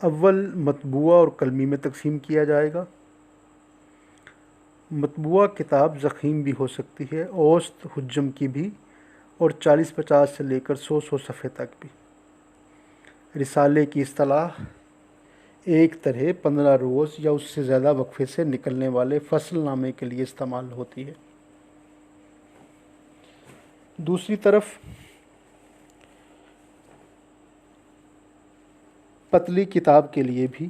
اول مطبوعہ اور قلمی میں تقسیم کیا جائے گا۔ مطبوعہ کتاب ضخیم بھی ہو سکتی ہے، اوسط حجم کی بھی، اور 40-50 سے لے کر 100 صفحے تک بھی۔ رسالے کی اصطلاح ایک طرح 15 روز یا اس سے زیادہ وقفے سے نکلنے والے فصل نامے کے لیے استعمال ہوتی ہے۔ دوسری طرف پتلی کتاب کے لیے بھی،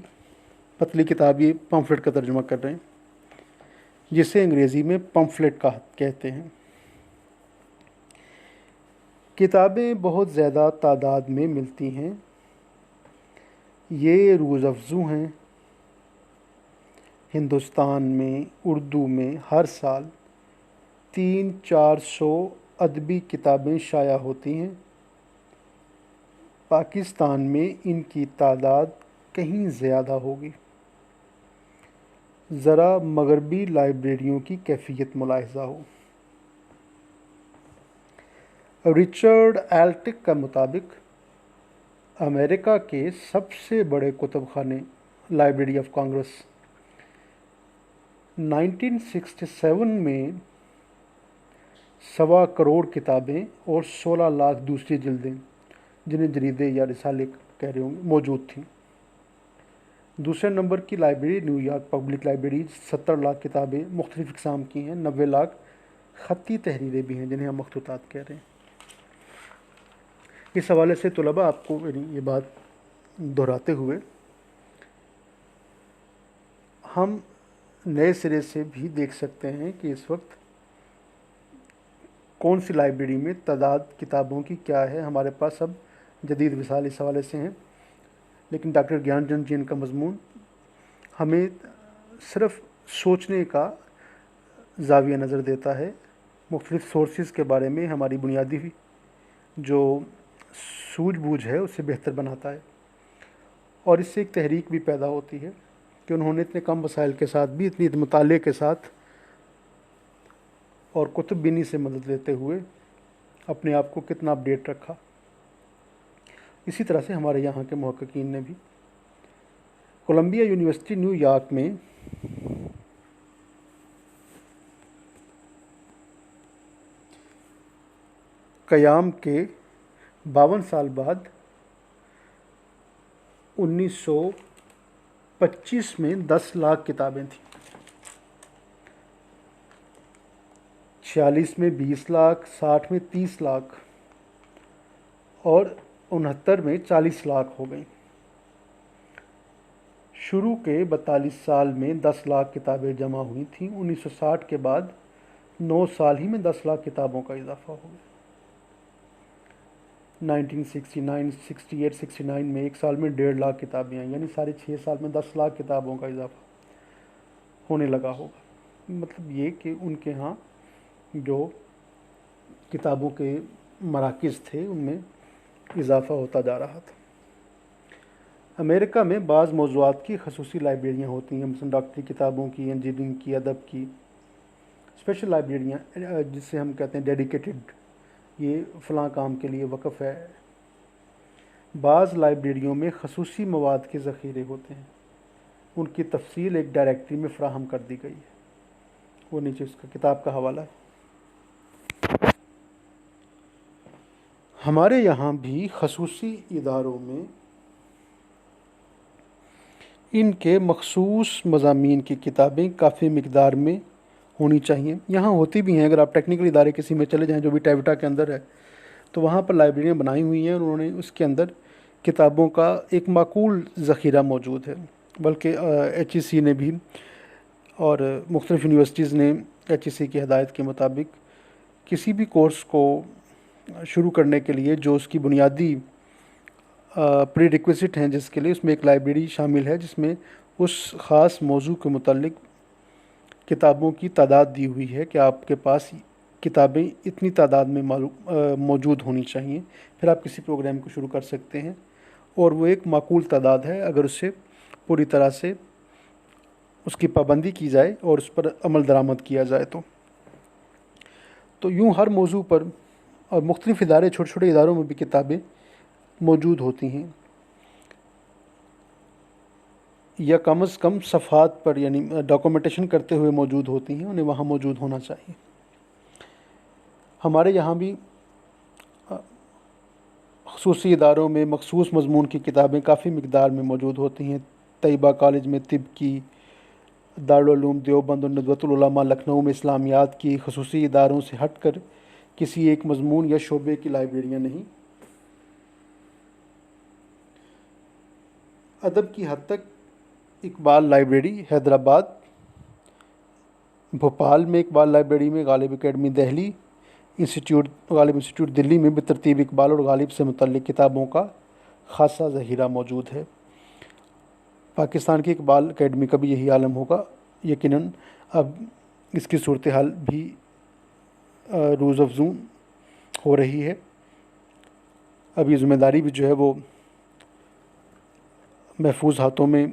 پتلی کتاب یہ پمفلٹ کا ترجمہ کر رہے ہیں، جسے انگریزی میں پمفلٹ کہتے ہیں۔ کتابیں بہت زیادہ تعداد میں ملتی ہیں، یہ روز افزوں ہیں۔ ہندوستان میں اردو میں ہر سال 300-400 ادبی کتابیں شائع ہوتی ہیں۔ پاکستان میں ان کی تعداد کہیں زیادہ ہوگی۔ ذرا مغربی لائبریریوں کی کیفیت ملاحظہ ہو۔ رچرڈ ایلٹک کے مطابق امریکہ کے سب سے بڑے کتب خانے لائبریری آف کانگریس 1967 میں 1.25 کروڑ کتابیں اور 16 لاکھ دوسری جلدیں، جنہیں جریدے یا رسالے کہہ رہے ہوں گے، موجود تھیں۔ دوسرے نمبر کی library new York public library 70 lakh کتابیں مختلف اقسام کی ہیں، 90 لاکھ خطی تحریریں بھی ہیں جنہیں ہم مخطوطات کہہ رہے ہیں۔ اس حوالے سے طلباء آپ کو یہ بات دہراتے ہوئے ہم نئے سرے سے بھی دیکھ سکتے ہیں کہ اس وقت کون سی لائبریری میں تعداد کتابوں کی کیا ہے۔ ہمارے پاس اب جدید وسائل اس حوالے سے ہیں، لیکن ڈاکٹر گیان چند جی کا مضمون ہمیں صرف سوچنے کا زاویہ نظر دیتا ہے، مختلف سورسز کے بارے میں ہماری بنیادی جو سوجھ بوجھ ہے اسے بہتر بناتا ہے، اور اس سے ایک تحریک بھی پیدا ہوتی ہے کہ انہوں نے اتنے کم وسائل کے ساتھ بھی اتنی مطالعے کے ساتھ اور کتب بینی سے مدد لیتے ہوئے اپنے آپ کو کتنا اپڈیٹ رکھا۔ اسی طرح سے ہمارے یہاں کے محققین نے بھی۔ کولمبیا یونیورسٹی نیو یارک میں قیام کے 52 سال بعد 1925 میں 10 لاکھ کتابیں تھیں، 46 میں 20 لاکھ، 60 میں 30 لاکھ اور 69 میں 40 لاکھ ہو گئیں۔ شروع کے 42 سال میں 10 لاکھ کتابیں جمع ہوئی تھیں، 1960 کے بعد 9 سال ہی میں 10 لاکھ کتابوں کا اضافہ ہو گیا۔ 1969، 68، 69 میں ایک سال میں 1.5 لاکھ کتابیں آئیں، یعنی سارے 6 سال میں 10 لاکھ کتابوں کا اضافہ ہونے لگا ہوگا۔ مطلب یہ کہ ان کے ہاں جو کتابوں کے مراکز تھے ان میں اضافہ ہوتا جا رہا تھا۔ امریکہ میں بعض موضوعات کی خصوصی لائبریریاں ہوتی ہیں، مثلا ڈاکٹری کتابوں کی، انجینئرنگ کی، ادب کی، اسپیشل لائبریریاں جسے ہم کہتے ہیں ڈیڈیکیٹڈ، یہ فلاں کام کے لیے وقف ہے۔ بعض لائبریریوں میں خصوصی مواد کے ذخیرے ہوتے ہیں، ان کی تفصیل ایک ڈائریکٹری میں فراہم کر دی گئی ہے، وہ نیچے اس کا کتاب کا حوالہ ہے۔ ہمارے یہاں بھی خصوصی اداروں میں ان کے مخصوص مضامین کی کتابیں کافی مقدار میں ہونی چاہیے۔ یہاں ہوتی بھی ہیں، اگر آپ ٹیکنیکل ادارے کسی میں چلے جائیں جو بھی ٹیوٹا کے اندر ہے تو وہاں پر لائبریریاں بنائی ہوئی ہیں، اور انہوں نے اس کے اندر کتابوں کا ایک معقول ذخیرہ موجود ہے۔ بلکہ ایچ ای سی نے بھی اور مختلف یونیورسٹیز نے ایچ ای سی کی ہدایت کے مطابق کسی بھی کورس کو شروع کرنے کے لیے جو اس کی بنیادی پری ریکویزٹ ہیں جس کے لیے، اس میں ایک لائبریری شامل ہے جس میں اس خاص موضوع کے متعلق کتابوں کی تعداد دی ہوئی ہے کہ آپ کے پاس کتابیں اتنی تعداد میں موجود ہونی چاہیے، پھر آپ کسی پروگرام کو شروع کر سکتے ہیں، اور وہ ایک معقول تعداد ہے اگر اسے پوری طرح سے اس کی پابندی کی جائے اور اس پر عمل درآمد کیا جائے تو یوں ہر موضوع پر، اور مختلف ادارے چھوٹے چھوٹے اداروں میں بھی کتابیں موجود ہوتی ہیں۔ یا کم از کم صفحات پر یعنی ڈاکومنٹیشن کرتے ہوئے موجود ہوتی ہیں، انہیں وہاں موجود ہونا چاہیے۔ ہمارے یہاں بھی خصوصی اداروں میں مخصوص مضمون کی کتابیں کافی مقدار میں موجود ہوتی ہیں۔ طیبہ کالج میں طب کی، دارالعلوم دیوبند اور ندوۃ العلماء لکھنؤ میں اسلامیات کی، خصوصی اداروں سے ہٹ کر کسی ایک مضمون یا شعبے کی لائبریریاں نہیں۔ ادب کی حد تک اقبال لائبریری حیدرآباد، بھوپال میں اقبال لائبریری میں، غالب اکیڈمی دہلی، غالب انسٹیٹیوٹ دلی میں بترتیب اقبال اور غالب سے متعلق کتابوں کا خاصا ذخیرہ موجود ہے۔ پاکستان کی اقبال اکیڈمی کا بھی یہی عالم ہوگا۔ یقیناً اب اس کی صورتحال بھی روز افزوں ہو رہی ہے۔ اب یہ ذمہ داری بھی جو ہے وہ محفوظ ہاتھوں میں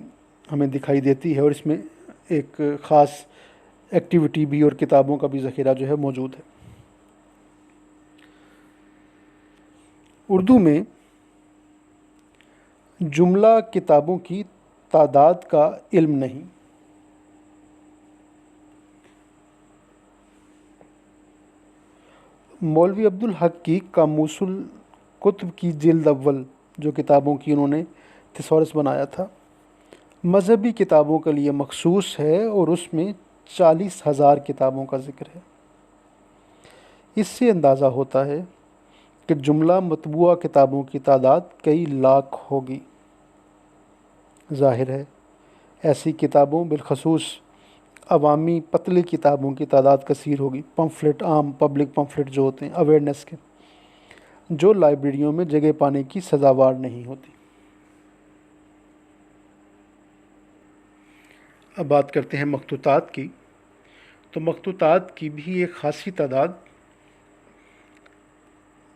ہمیں دکھائی دیتی ہے، اور اس میں ایک خاص ایکٹیویٹی بھی اور کتابوں کا بھی ذخیرہ جو ہے موجود ہے۔ اردو میں جملہ کتابوں کی تعداد کا علم نہیں۔ مولوی عبدالحق کی قاموس الکتب کی جلد اول، جو کتابوں کی انہوں نے تھیسورس بنایا تھا، مذہبی کتابوں کے لیے مخصوص ہے اور اس میں 40,000 کتابوں کا ذکر ہے۔ اس سے اندازہ ہوتا ہے کہ جملہ مطبوعہ کتابوں کی تعداد کئی لاکھ ہوگی۔ ظاہر ہے ایسی کتابوں بالخصوص عوامی پتلی کتابوں کی تعداد کثیر ہوگی، پمفلٹ، عام پبلک پمفلٹ جو ہوتے ہیں اویئرنیس کے، جو لائبریریوں میں جگہ پانے کی سزاوار نہیں ہوتی۔ اب بات کرتے ہیں مخطوطات کی، تو مخطوطات کی بھی ایک خاصی تعداد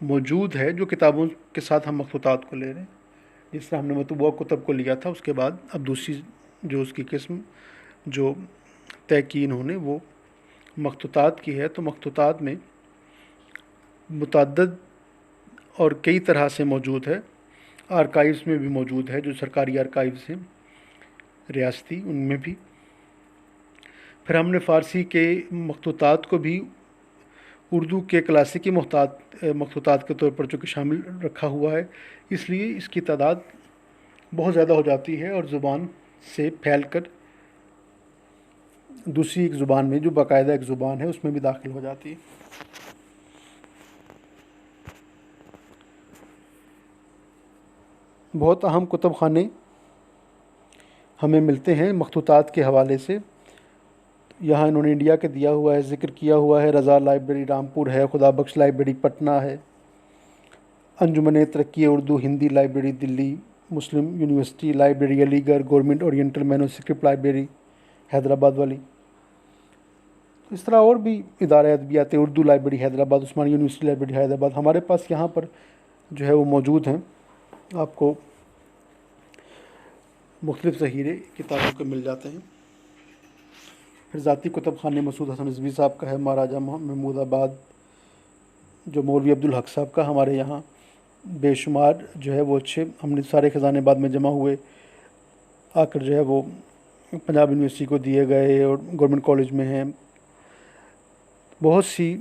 موجود ہے۔ جو کتابوں کے ساتھ ہم مخطوطات کو لے رہے ہیں، جس طرح ہم نے مطبوعہ کتب کو لیا تھا، اس کے بعد اب دوسری جو اس کی قسم جو طے کی انہوں نے وہ مخطوطات کی ہے۔ تو مخطوطات میں متعدد اور کئی طرح سے موجود ہے۔ آرکائیوز میں بھی موجود ہے، جو سرکاری آرکائیوز ہیں ریاستی، ان میں بھی۔ پھر ہم نے فارسی کے مخطوطات کو بھی اردو کے کلاسیکی مخطوطات کے طور پر چونکہ شامل رکھا ہوا ہے، اس لیے اس کی تعداد بہت زیادہ ہو جاتی ہے، اور زبان سے پھیل کر دوسری ایک زبان میں جو باقاعدہ ایک زبان ہے اس میں بھی داخل ہو جاتی ہے۔ بہت اہم کتب خانے ہمیں ملتے ہیں مخطوطات کے حوالے سے۔ یہاں انہوں نے انڈیا کے دیا ہوا ہے، ذکر کیا ہوا ہے۔ رضا لائبریری رامپور ہے، خدا بخش لائبریری پٹنہ ہے، Anjuman Taraqqi Urdu Hindi library Delhi, Muslim university library Aligarh, government oriental manuscript library Hyderabad والی۔ اس طرح اور بھی ادارے ادبیات، Urdu library Hyderabad, Osmania university library Hyderabad ہمارے پاس یہاں پر جو ہے وہ موجود ہیں۔ آپ کو مختلف ذخیرے کتابوں کے مل جاتے ہیں۔ پھر ذاتی کتب خانے مسعود حسن رضوی صاحب کا ہے، مہاراجہ محمود آباد جو مولوی عبدالحق صاحب کا، ہمارے یہاں بے شمار جو ہے وہ اچھے، ہم نے سارے خزانے بعد میں جمع ہوئے آ کر جو ہے وہ پنجاب یونیورسٹی کو دیے گئے اور گورنمنٹ کالج میں ہیں۔ بہت سی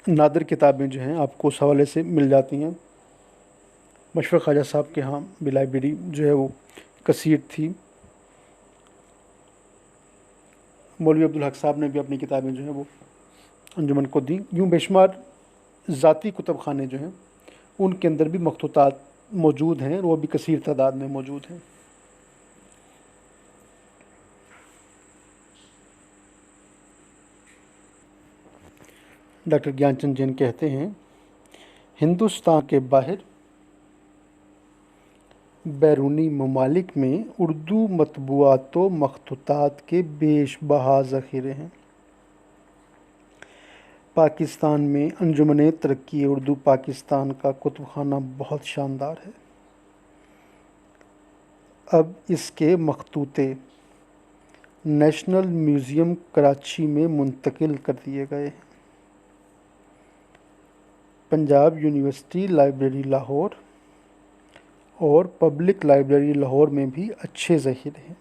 نادر کتابیں جو ہیں آپ کو اس حوالے سے مل جاتی ہیں۔ مشفق خواجہ صاحب کے ہاں بھی لائبریری جو ہے وہ کثیر تھی۔ مولوی عبدالحق صاحب نے بھی اپنی کتابیں جو ہیں وہ انجمن کو دیں۔ یوں بے شمار ذاتی کتب خانے جو ہیں ان کے اندر بھی مخطوطات موجود ہیں، اور وہ بھی کثیر تعداد میں موجود ہیں۔ ڈاکٹر گیان چند جین کہتے ہیں، ہندوستان کے باہر بیرونی ممالک میں اردو مطبوعات و مخطوطات کے بیش بہا ذخیرے ہیں۔ پاکستان میں انجمن ترقی اردو پاکستان کا کتب خانہ بہت شاندار ہے۔ اب اس کے مخطوطے نیشنل میوزیم کراچی میں منتقل کر دیے گئے ہیں۔ پنجاب یونیورسٹی لائبریری لاہور اور پبلک لائبریری لاہور میں بھی اچھے ذخیرے ہیں۔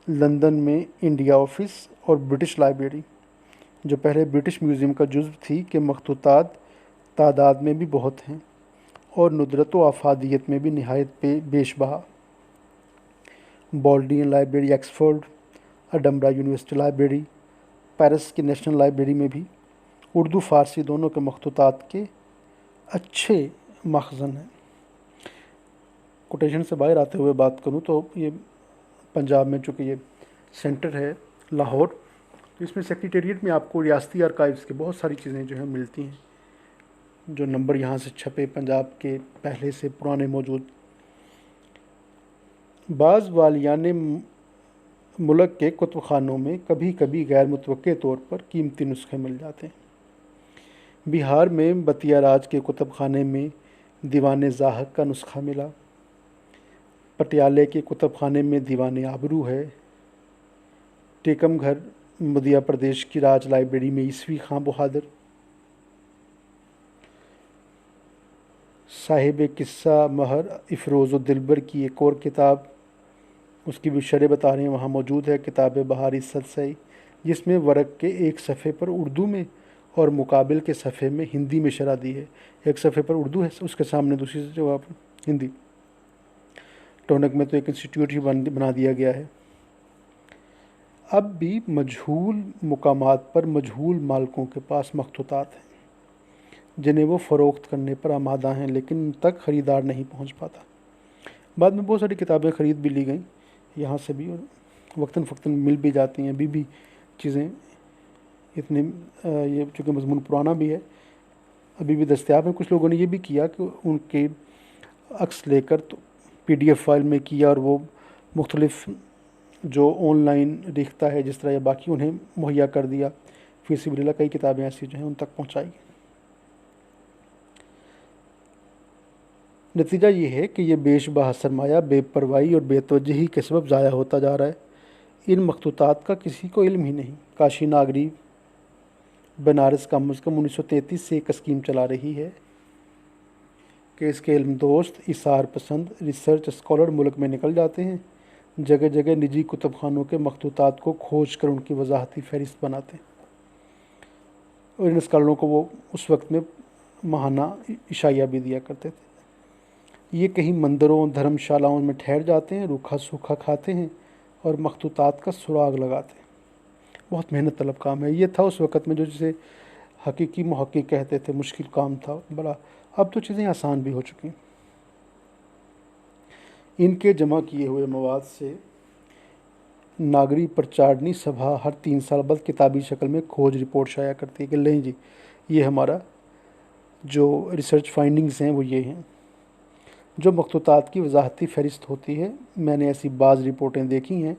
لندن میں انڈیا آفس اور برٹش لائبریری، جو پہلے برٹش میوزیم کا جزو تھی، کے مخطوطات تعداد میں بھی بہت ہیں اور ندرت و افادیت میں بھی نہایت بیش بہا۔ Bodleian library Oxford, Edinburgh university library, Paris کی نیشنل لائبریری میں بھی اردو فارسی دونوں کے مخطوطات کے اچھے مخزن ہیں۔ کوٹیشن سے باہر آتے ہوئے بات کروں تو یہ پنجاب میں چونکہ یہ سینٹر ہے لاہور، تو اس میں سیکریٹریٹ میں آپ کو ریاستی آرکائیوز کی بہت ساری چیزیں جو ہیں ملتی ہیں، جو نمبر یہاں سے چھپے پنجاب کے پہلے سے پرانے موجود۔ بعض والیان ملک کے کتب خانوں میں کبھی کبھی غیر متوقع طور پر قیمتی نسخے مل جاتے ہیں۔ بہار میں بتیا راج کے کتب خانے میں دیوان زاہد کا نسخہ ملا۔ پٹیالے کے کتب خانے میں دیوان آبرو ہے۔ ٹیکم گھر مدھیہ پردیش کی راج لائبریری میں عیسوی خاں بہادر، صاحب قصہ مہر افروز و دلبر کی ایک اور کتاب، اس کی بھی شرح بتا رہے ہیں، وہاں موجود ہے کتاب بہاری سدسئی، جس میں ورق کے ایک صفحے پر اردو میں اور مقابل کے صفحے میں ہندی میں شرح دی ہے۔ ایک صفحے پر اردو ہے، اس کے سامنے دوسری جواب ہندی۔ ٹونک میں تو ایک انسٹیٹیوٹ ہی بنا دیا گیا ہے۔ اب بھی مجہول مقامات پر مجہول مالکوں کے پاس مخطوطات ہیں جنہیں وہ فروخت کرنے پر آمادہ ہیں، لیکن ان تک خریدار نہیں پہنچ پاتا۔ بعد میں بہت ساری کتابیں خرید بھی لی گئیں یہاں سے بھی، اور وقتاً فوقتاً مل بھی جاتی ہیں ابھی بھی چیزیں اتنے یہ چونکہ مضمون پرانا بھی ہے ابھی بھی دستیاب ہیں۔ کچھ لوگوں نے یہ بھی کیا کہ ان کے عکس لے کر تو پی ڈی ایف فائل میں کیا، اور وہ مختلف جو آن لائن ریختہ ہے جس طرح یا باقی انہیں مہیا کر دیا۔ فی سبیل اللہ کئی کتابیں ایسی جو ہیں ان تک پہنچائی۔ نتیجہ یہ ہے کہ یہ بیش بہا سرمایہ بے پرواہی اور بے توجہی کے سبب ضائع ہوتا جا رہا ہے۔ ان مخطوطات کا کسی کو علم ہی نہیں۔ کاشی ناگری بنارس کم از کم 1933 سے ایک اسکیم چلا رہی ہے کہ اس کے علم دوست، اثار پسند ریسرچ اسکالر ملک میں نکل جاتے ہیں، جگہ جگہ نجی کتب خانوں کے مخطوطات کو کھوج کر ان کی وضاحتی فہرست بناتے ہیں، اور ان اسکالروں کو وہ اس وقت میں ماہانہ عشائیہ بھی دیا کرتے تھے۔ یہ کہیں مندروں دھرم شالاؤں میں ٹھہر جاتے ہیں، روکھا سوکھا کھاتے ہیں اور مخطوطات کا سراغ لگاتے ہیں۔ بہت محنت طلب کام ہے۔ یہ تھا اس وقت میں جو جسے حقیقی محقق کہتے تھے، مشکل کام تھا بڑا۔ اب تو چیزیں آسان بھی ہو چکی ہیں۔ ان کے جمع کیے ہوئے مواد سے ناگری پرچارنی سبھا ہر 3 سال بعد کتابی شکل میں کھوج رپورٹ شائع کرتی ہے کہ لیں جی یہ ہمارا جو ریسرچ فائنڈنگز ہیں وہ یہ ہیں۔ جو مخطوطات کی وضاحتی فہرست ہوتی ہے، میں نے ایسی بعض رپورٹیں دیکھی ہیں۔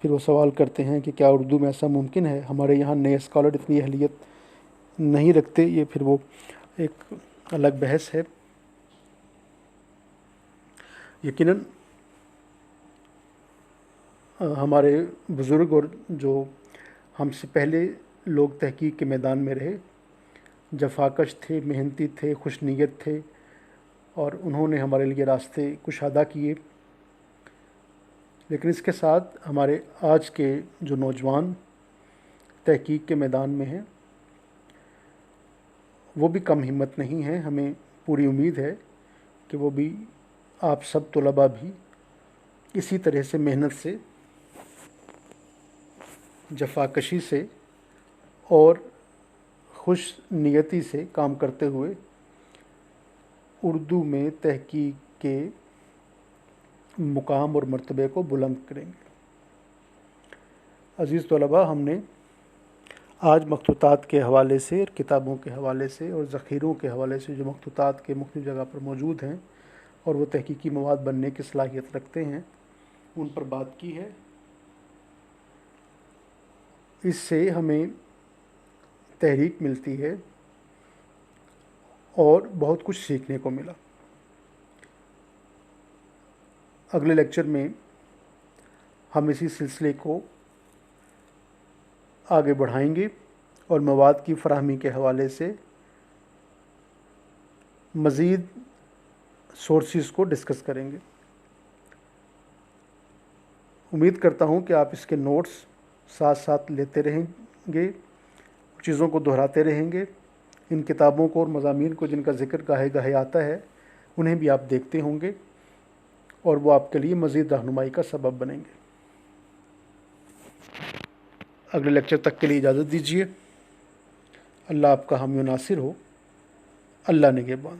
پھر وہ سوال کرتے ہیں کہ کیا اردو میں ایسا ممکن ہے؟ ہمارے یہاں نئے اسکالر اتنی اہلیت نہیں رکھتے۔ یہ پھر وہ ایک الگ بحث ہے۔ یقیناً ہمارے بزرگ اور جو ہم سے پہلے لوگ تحقیق کے میدان میں رہے، جفاکش تھے، محنتی تھے، خوش نیت تھے، اور انہوں نے ہمارے لیے راستے کشادہ کیے۔ لیکن اس کے ساتھ ہمارے آج کے جو نوجوان تحقیق کے میدان میں ہیں وہ بھی کم ہمت نہیں ہیں۔ ہمیں پوری امید ہے کہ وہ بھی، آپ سب طلباء بھی اسی طرح سے محنت سے، جفاکشی سے اور خوش نیتی سے کام کرتے ہوئے اردو میں تحقیق کے مقام اور مرتبے کو بلند کریں گے۔ عزیز طلباء، ہم نے آج مخطوطات کے حوالے سے اور کتابوں کے حوالے سے اور ذخیروں کے حوالے سے جو مخطوطات کے مختلف جگہ پر موجود ہیں اور وہ تحقیقی مواد بننے کی صلاحیت رکھتے ہیں، ان پر بات کی ہے۔ اس سے ہمیں تحریک ملتی ہے اور بہت کچھ سیکھنے کو ملا۔ اگلے لیکچر میں ہم اسی سلسلے کو آگے بڑھائیں گے اور مواد کی فراہمی کے حوالے سے مزید سورسز کو ڈسکس کریں گے۔ امید کرتا ہوں کہ آپ اس کے نوٹس ساتھ ساتھ لیتے رہیں گے، چیزوں کو دہراتے رہیں گے، ان کتابوں کو اور مضامین کو جن کا ذکر گاہے گاہے آتا ہے انہیں بھی آپ دیکھتے ہوں گے، اور وہ آپ کے لیے مزید رہنمائی کا سبب بنیں گے۔ اگلے لیکچر تک کے لیے اجازت دیجیے۔ اللہ آپ کا حامی و ناصر ہو۔ اللہ نگہبان۔